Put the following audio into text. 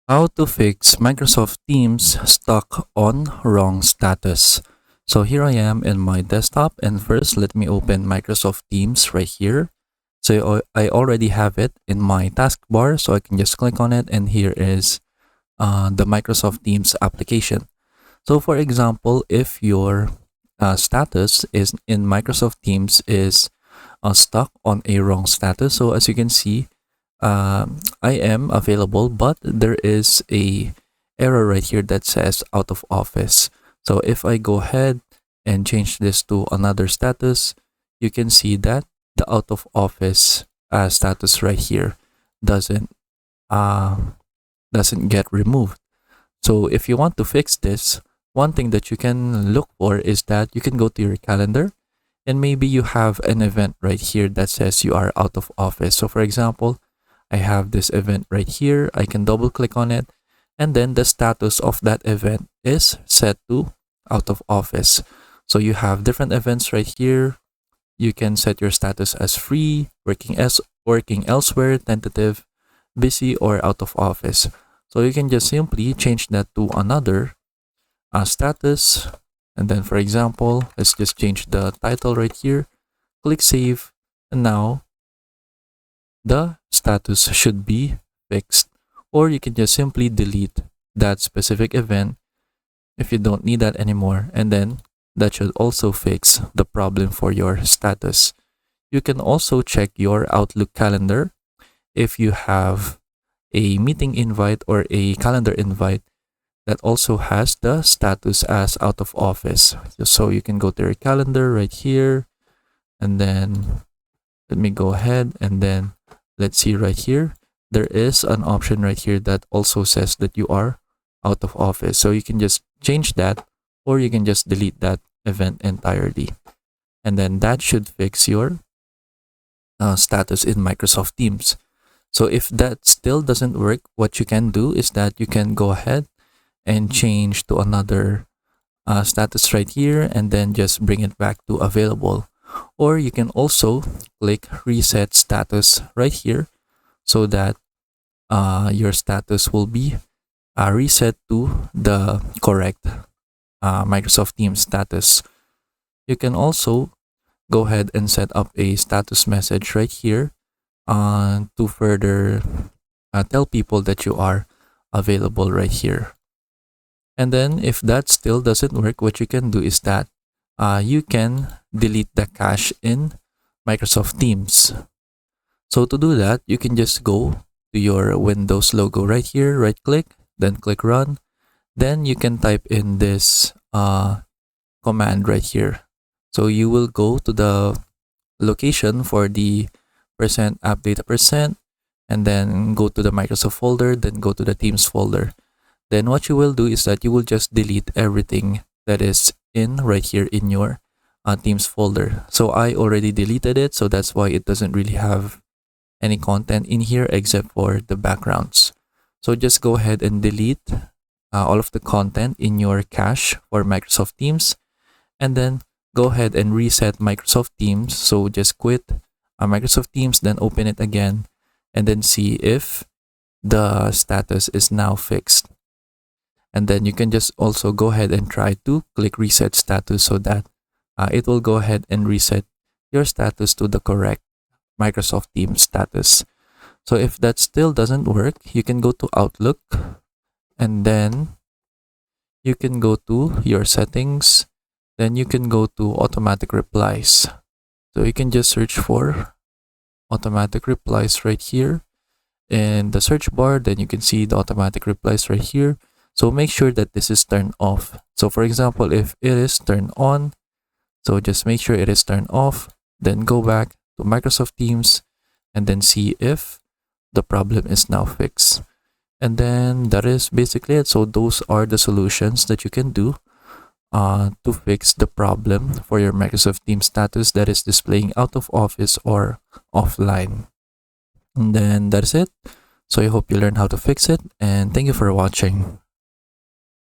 How to fix Microsoft Teams stuck on wrong status. So here I am in my desktop, and first let me open Microsoft Teams right here. So I already have it in my taskbar, so I can just click on it, and here is the Microsoft Teams application. So for example, if your status is in Microsoft Teams is stuck on a wrong status, so as you can see, I am available, but there is a error right here that says out of office. So if I go ahead and change this to another status, you can see that the out of office status right here doesn't uh, doesn't get removed. So if you want to fix this, one thing that you can look for is that you can go to your calendar, and maybe you have an event right here that says you are out of office. So for example, I have this event right here. I can double click on it, and then the status of that event is set to out of office. So you have different events right here. You can set your status as free, working elsewhere, tentative, busy, or out of office. So you can just simply change that to another status. And then for example, let's just change the title right here. Click save, and now the status should be fixed. Or you can just simply delete that specific event if you don't need that anymore, and then that should also fix the problem for your status. You can also check your Outlook calendar if you have a meeting invite or a calendar invite that also has the status as out of office. So you can go to your calendar right here, and then let me go ahead, and then let's see right here, there is an option right here that also says that you are out of office. So you can just change that, or you can just delete that event entirely. And then that should fix your status in Microsoft Teams. So if that still doesn't work, what you can do is that you can go ahead and change to another status right here, and then just bring it back to available. Or you can also click reset status right here, so that your status will be reset to the correct Microsoft Teams status. You can also go ahead and set up a status message right here to further tell people that you are available right here. And then if that still doesn't work, what you can do is that you can delete the cache in Microsoft Teams. So to do that, you can just go to your Windows logo right here, right click, then click run. Then you can type in this command right here. So you will go to the location for the %app data %, and then go to the Microsoft folder, then go to the Teams folder. Then what you will do is that you will just delete everything that is in right here in your Teams folder. So I already deleted it, so that's why it doesn't really have any content in here except for the backgrounds. So just go ahead and delete all of the content in your cache for Microsoft Teams, and then go ahead and reset Microsoft Teams. So just quit Microsoft Teams, then open it again, and then see if the status is now fixed. And then you can just also go ahead and try to click reset status, so that it will go ahead and reset your status to the correct Microsoft Teams status. So if that still doesn't work, you can go to Outlook, and then you can go to your settings, then you can go to automatic replies. So you can just search for automatic replies right here in the search bar. Then you can see the automatic replies right here. So make sure that this is turned off. So for example, if it is turned on, so just make sure it is turned off, then go back to Microsoft Teams, and then see if the problem is now fixed. And then that is basically it. So those are the solutions that you can do to fix the problem for your Microsoft Teams status that is displaying out of office or offline. And then that's it. So I hope you learned how to fix it, and thank you for watching.